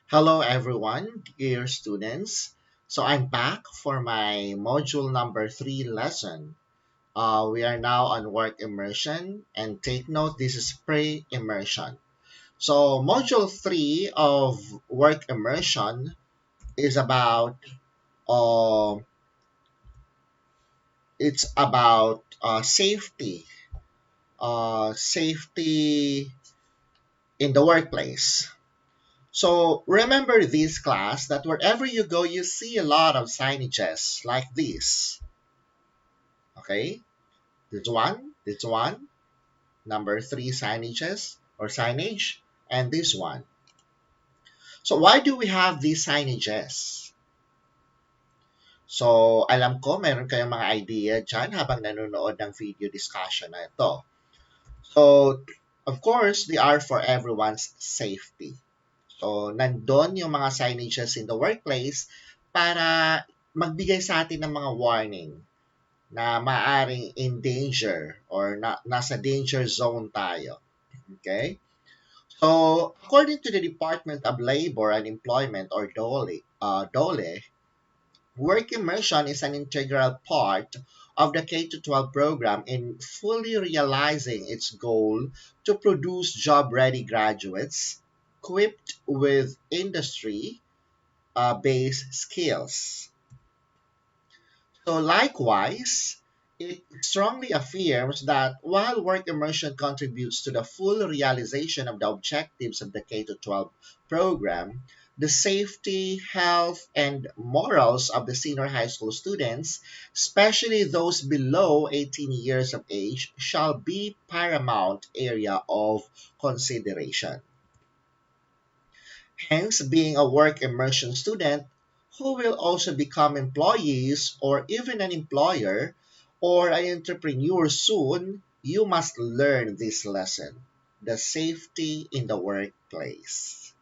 Hello everyone, dear students. So I'm back for my module number 3 lesson. We are now on work immersion and take note this is pre-immersion. So module 3 of work immersion is about uh, safety, safety in the workplace. So remember this class that wherever you go, you see a lot of signages like this. Okay, this one, number three signages or signage, and this one. So why do we have these signages? So alam ko meron kayong mga idea dyan habang nanonood ng video discussion na ito. So of course, they are for everyone's safety. So nandun yung mga signages in the workplace para magbigay sa atin ng mga warning na maaring in danger or nasa danger zone tayo. Okay? So, according to the Department of Labor and Employment or DOLE, work immersion is an integral part of the K-12 program in fully realizing its goal to produce job-ready graduates equipped with industry-based skills. So likewise, it strongly affirms that while work immersion contributes to the full realization of the objectives of the K-12 program, the safety, health, and morals of the senior high school students, especially those below 18 years of age, shall be paramount area of consideration. Hence, being a work immersion student who will also become employees or even an employer or an entrepreneur soon, you must learn this lesson, the safety in the workplace.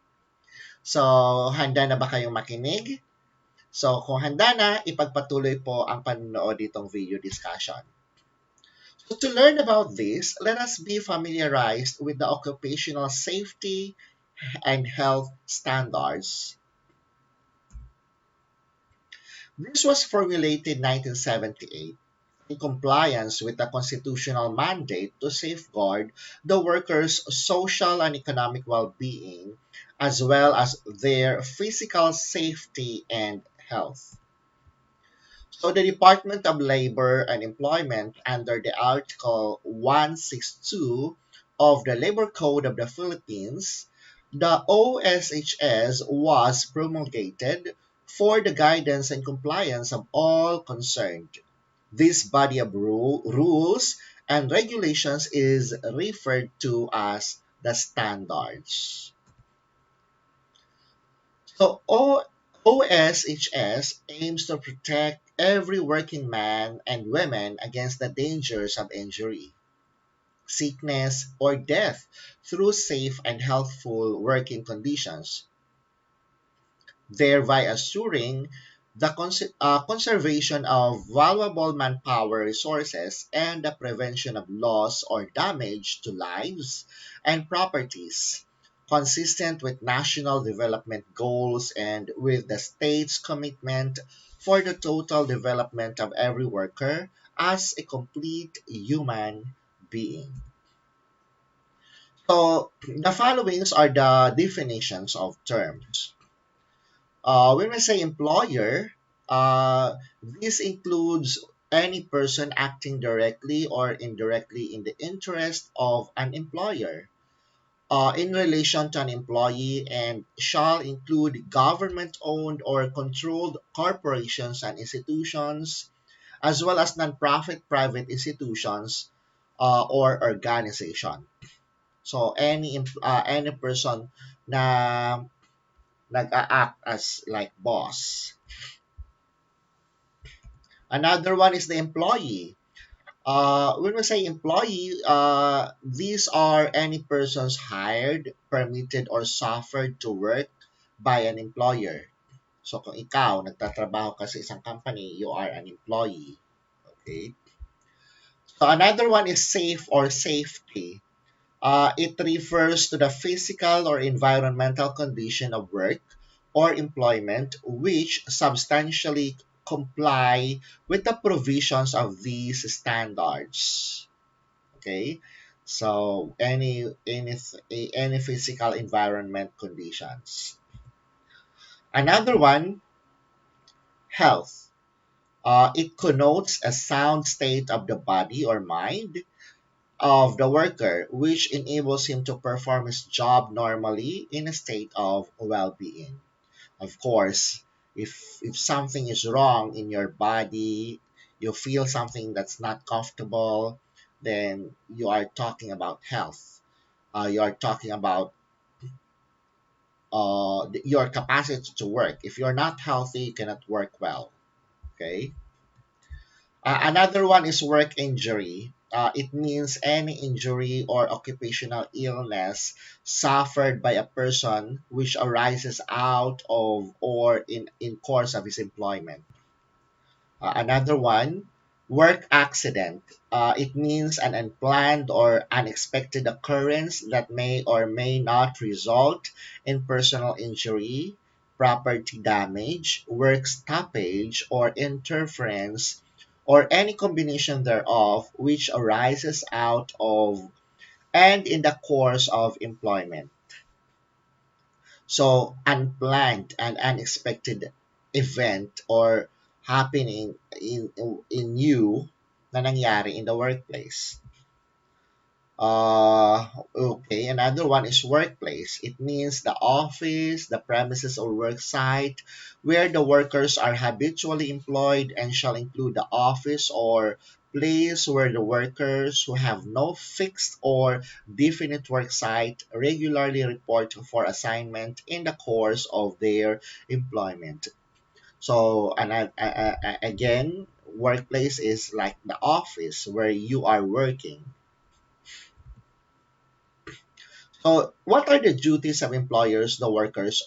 So, handa na ba kayong makinig? So, kung handa na, ipagpatuloy po ang panonood ditong video discussion. So, to learn about this, let us be familiarized with the occupational safety and health standards. This was formulated in 1978 in compliance with the constitutional mandate to safeguard the workers' social and economic well-being as well as their physical safety and health. So the Department of Labor and Employment under the Article 162 of the Labor Code of the Philippines, the OSHS was promulgated for the guidance and compliance of all concerned. This body of rules and regulations is referred to as the standards. So OSHS aims to protect every working man and woman against the dangers of injury, sickness, or death through safe and healthful working conditions, thereby assuring the conservation of valuable manpower resources and the prevention of loss or damage to lives and properties, consistent with national development goals and with the state's commitment for the total development of every worker as a complete human being. So, the followings are the definitions of terms. When we say employer, this includes any person acting directly or indirectly in the interest of an employer in relation to an employee and shall include government owned or controlled corporations and institutions, as well as non-profit private institutions or organization. So any person na nag-act as like boss. Another one is the employee. When we say employee, these are any persons hired, permitted, or suffered to work by an employer. So kung ikaw, nagtatrabaho ka sa isang company, you are an employee. Okay? So another one is safe or safety. It refers to the physical or environmental condition of work or employment which substantially comply with the provisions of these standards. Okay, so any physical environment conditions. Another one, health. It connotes a sound state of the body or mind of the worker, which enables him to perform his job normally in a state of well-being. Of course, if something is wrong in your body, you feel something that's not comfortable, then you are talking about health. You are talking about your capacity to work. If you're not healthy, you cannot work well. Okay. Another one is work injury. It means any injury or occupational illness suffered by a person which arises out of or in course of his employment. Another one, work accident. It means an unplanned or unexpected occurrence that may or may not result in personal injury, property damage, work stoppage, or interference, or any combination thereof which arises out of and in the course of employment. So, unplanned and unexpected event or happening in you na nangyari in the workplace. Okay, another one is workplace. It means the office, the premises or work site where the workers are habitually employed and shall include the office or place where the workers who have no fixed or definite work site regularly report for assignment in the course of their employment. So, again, workplace is like the office where you are working. So, what are the duties of employers, the workers,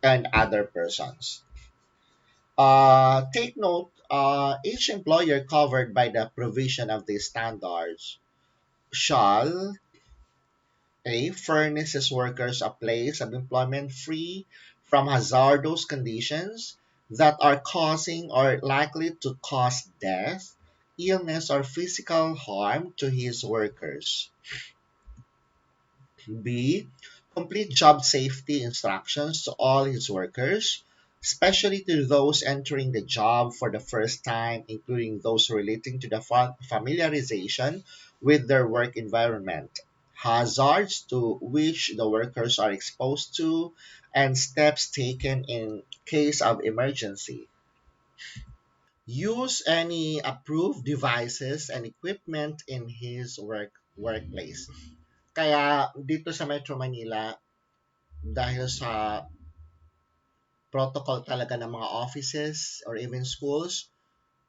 and other persons? Take note, each employer covered by the provision of these standards shall furnish his workers a place of employment free from hazardous conditions that are causing or likely to cause death, illness, or physical harm to his workers. B. Complete job safety instructions to all his workers, especially to those entering the job for the first time, including those relating to the familiarization with their work environment, hazards to which the workers are exposed to, and steps taken in case of emergency. Use any approved devices and equipment in his workplace. Kaya dito sa Metro Manila, dahil sa protocol talaga ng mga offices or even schools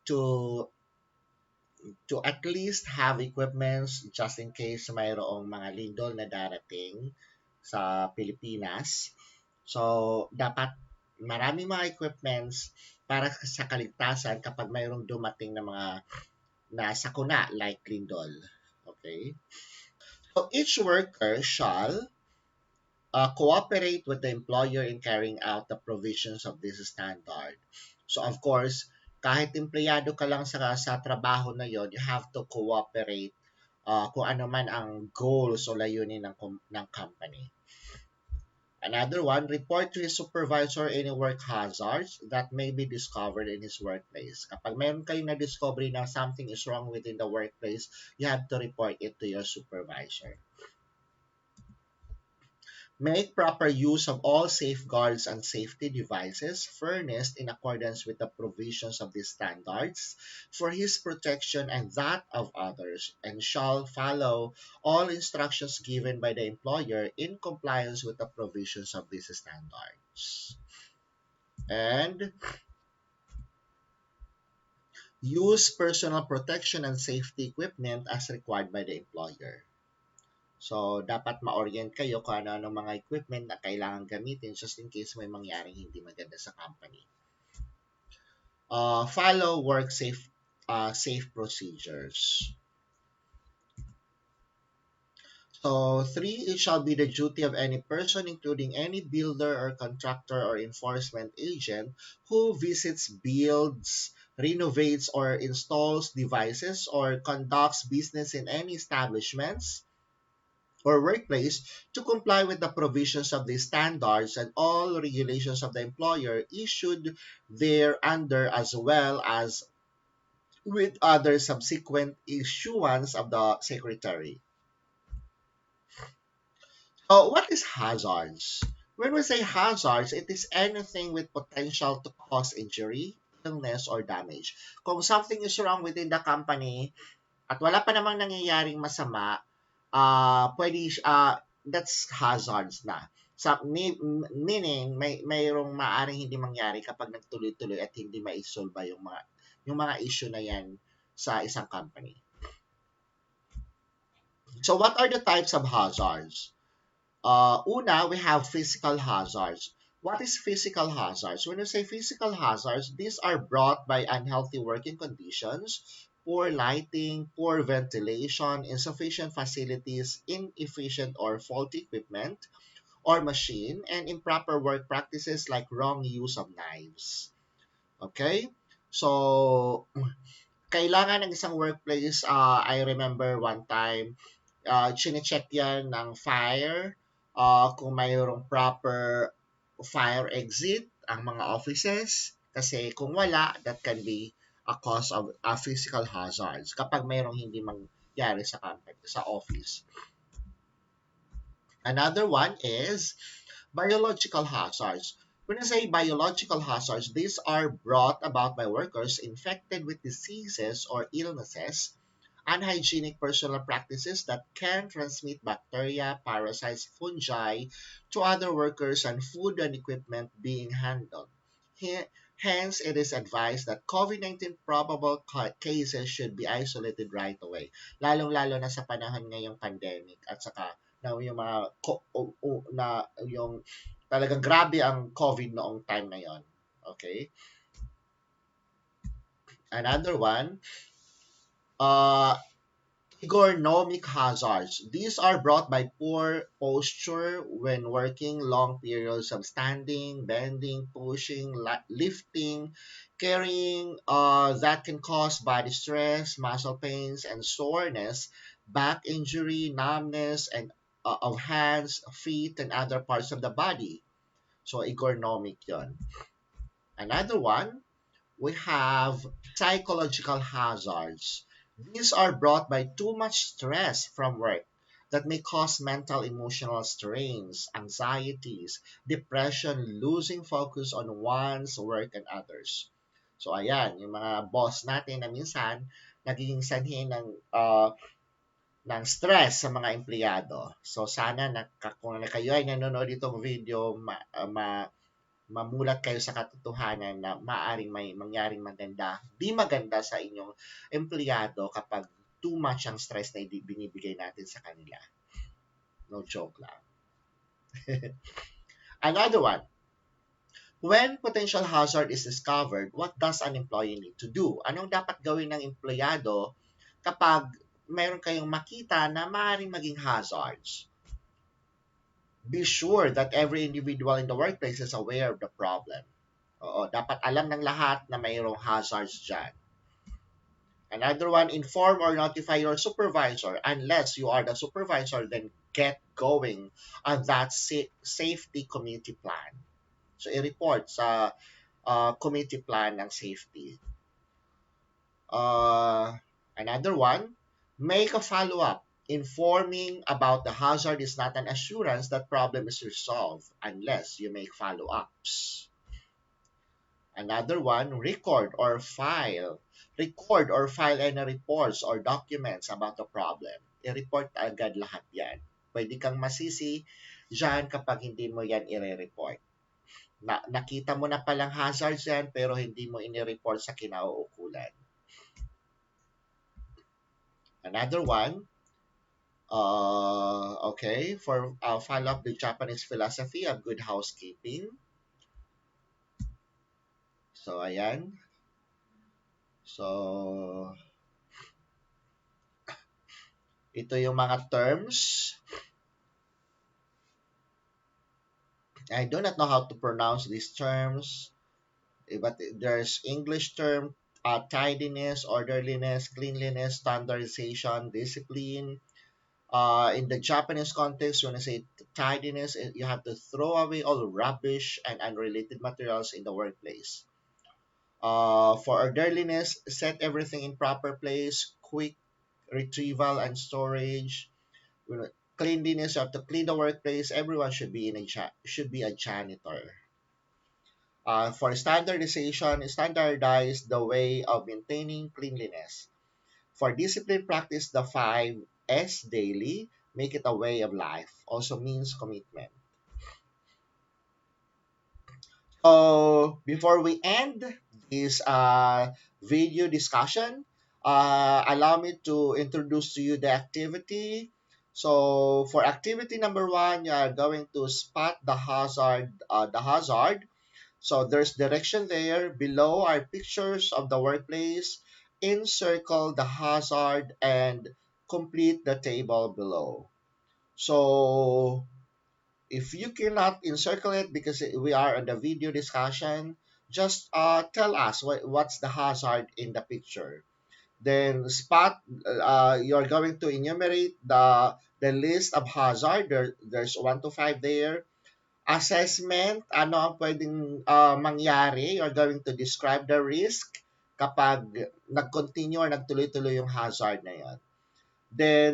to at least have equipments just in case mayroong mga lindol na darating sa Pilipinas. So, dapat marami mga equipments para sa kaligtasan kapag mayroong dumating na mga nasakuna like lindol. Okay? So, each worker shall cooperate with the employer in carrying out the provisions of this standard. So of course, kahit empleyado ka lang sa trabaho na yon, you have to cooperate kung ano man ang goals o layunin ng company. Another one, report to his supervisor any work hazards that may be discovered in his workplace. Kapag mayroon kayong na-discovery na something is wrong within the workplace, you have to report it to your supervisor. Make proper use of all safeguards and safety devices furnished in accordance with the provisions of these standards for his protection and that of others, and shall follow all instructions given by the employer in compliance with the provisions of these standards. And use personal protection and safety equipment as required by the employer. So, dapat ma-orient kayo kung ano mga equipment na kailangan gamitin just in case may mangyaring hindi maganda sa company. Follow work safe procedures. So, three, it shall be the duty of any person, including any builder or contractor or enforcement agent, who visits, builds, renovates, or installs devices or conducts business in any establishments or workplace to comply with the provisions of the standards and all regulations of the employer issued thereunder, as well as with other subsequent issuance of the secretary. What is hazards? When we say hazards, it is anything with potential to cause injury, illness, or damage. Kung something is wrong within the company at wala pa namang nangyayaring masama, that's hazards na. Meaning, mayroong maaring hindi mangyari kapag nagtuloy-tuloy at hindi maisolba yung mga issue na yan sa isang company. So, what are the types of hazards? Una, we have physical hazards. What is physical hazards? When you say physical hazards, these are brought by unhealthy working conditions, poor lighting, poor ventilation, insufficient facilities, inefficient or faulty equipment or machine, and improper work practices like wrong use of knives. Okay? So, kailangan ng isang workplace, I remember one time, chine-check yan ng fire, kung mayroong proper fire exit ang mga offices. Kasi kung wala, that can be a cause of physical hazards kapag mayroong hindi mangyari sa company, sa office. Another one is biological hazards. When I say biological hazards, these are brought about by workers infected with diseases or illnesses, unhygienic personal practices that can transmit bacteria, parasites, fungi to other workers, and food and equipment being handled. Hence, it is advised that COVID-19 probable cases should be isolated right away. Lalong-lalo na sa panahon ngayong pandemic at saka na yung mga na yung talagang grabe ang COVID noong time na yon. Okay? Another one, uh, ergonomic hazards. These are brought by poor posture when working, long periods of standing, bending, pushing, lifting, carrying, that can cause body stress, muscle pains, and soreness, back injury, numbness, and of hands, feet, and other parts of the body. So, ergonomic yon. Another one, we have psychological hazards. These are brought by too much stress from work that may cause mental emotional strains, anxieties, depression, losing focus on one's work and others. So ayan, yung mga boss natin na minsan nagiging sanhi ng stress sa mga empleyado. So sana kung kayo ay nanonood itong video, mamulat kayo sa katotohanan na maaring may mangyaring maganda, di maganda sa inyong empleyado kapag too much ang stress na binibigay natin sa kanila. No joke lang. Another one, when potential hazard is discovered, what does an employee need to do? Anong dapat gawin ng empleyado kapag mayroon kayong makita na maaaring maging hazards? Be sure that every individual in the workplace is aware of the problem. Oo, dapat alam ng lahat na mayroong hazards dyan. Another one, inform or notify your supervisor. Unless you are the supervisor, then get going on that safety committee plan. So, i-report sa committee plan ng safety. Another one, make a follow-up. Informing about the hazard is not an assurance that problem is resolved unless you make follow-ups. Another one, record or file. Record or file any reports or documents about the problem. I-report agad lahat yan. Pwede kang masisi dyan kapag hindi mo yan i-report. Nakita mo na palang hazards yan pero hindi mo i-report sa kinauukulan. Another one, okay, for follow up the Japanese philosophy of good housekeeping. So, ayan. So, Ito yung mga terms. I do not know how to pronounce these terms, but there's English term, tidiness, orderliness, cleanliness, standardization, discipline. In the Japanese context, when I say tidiness, you have to throw away all rubbish and unrelated materials in the workplace. For orderliness, set everything in proper place, quick retrieval and storage. You know, cleanliness, you have to clean the workplace. Everyone should be should be a janitor. For standardization, standardize the way of maintaining cleanliness. For discipline, practice the 5S daily. Make it a way of life. Also means commitment. So before we end this video discussion, allow me to introduce to you the activity. So for activity number one, you are going to spot the hazard. So there's direction there. Below are pictures of the workplace. Encircle the hazard and complete the table below. So if you cannot encircle it because we are on the video discussion, just tell us what's the hazard in the picture. Then spot, you're going to enumerate the list of hazard. There's 1 to 5 there. Assessment, ano ang pwedeng mangyari. You're going to describe the risk kapag nag-continue or nagtuloy-tuloy yung hazard na yon. Then,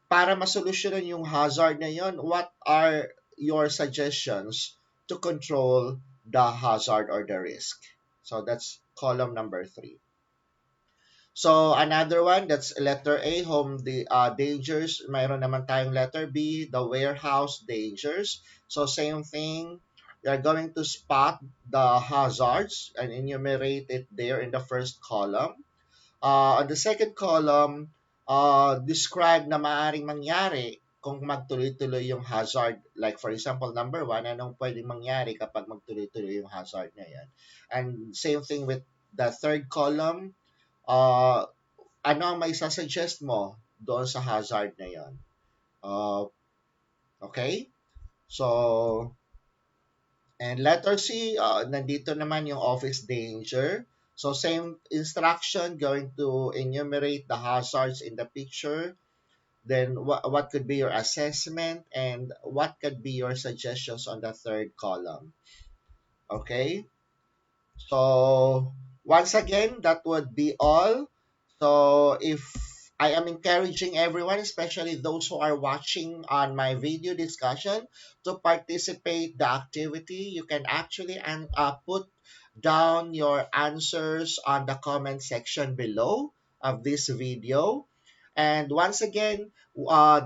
para masolusyonan yung hazard na yon, what are your suggestions to control the hazard or the risk? So, that's column number 3. So, another one, that's letter A, home dangers. Mayroon naman tayong letter B, the warehouse dangers. So, same thing. You're going to spot the hazards and enumerate it there in the first column. On the second column, describe na maaaring mangyari kung magtuloy-tuloy yung hazard. Like for example, number 1, anong pwedeng mangyari kapag magtuloy-tuloy yung hazard na yan. And same thing with the third column, uh, ano ang may sasuggest mo doon sa hazard na yon. Okay? So, and letter C, nandito naman yung office danger. So, same instruction, going to enumerate the hazards in the picture. Then, what could be your assessment and what could be your suggestions on the third column. Okay? So, once again, that would be all. So, if I am encouraging everyone, especially those who are watching on my video discussion, to participate the activity. You can actually put down your answers on the comment section below of this video. And once again,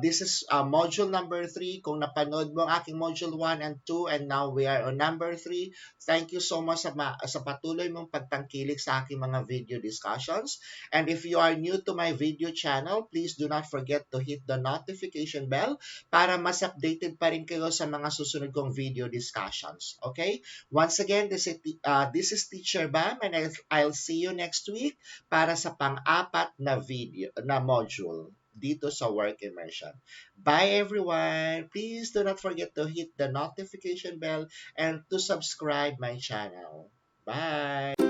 this is module number 3. Kung napanood mo ang aking module 1 and 2 and now we are on number 3, thank you so much sa patuloy mong pagtangkilik sa aking mga video discussions. And if you are new to my video channel, please do not forget to hit the notification bell para mas updated pa rin kayo sa mga susunod kong video discussions. Okay? Once again, this is Teacher Bam and I'll see you next week para sa pang-apat na module dito sa work immersion. Bye everyone! Please do not forget to hit the notification bell and to subscribe my channel. Bye!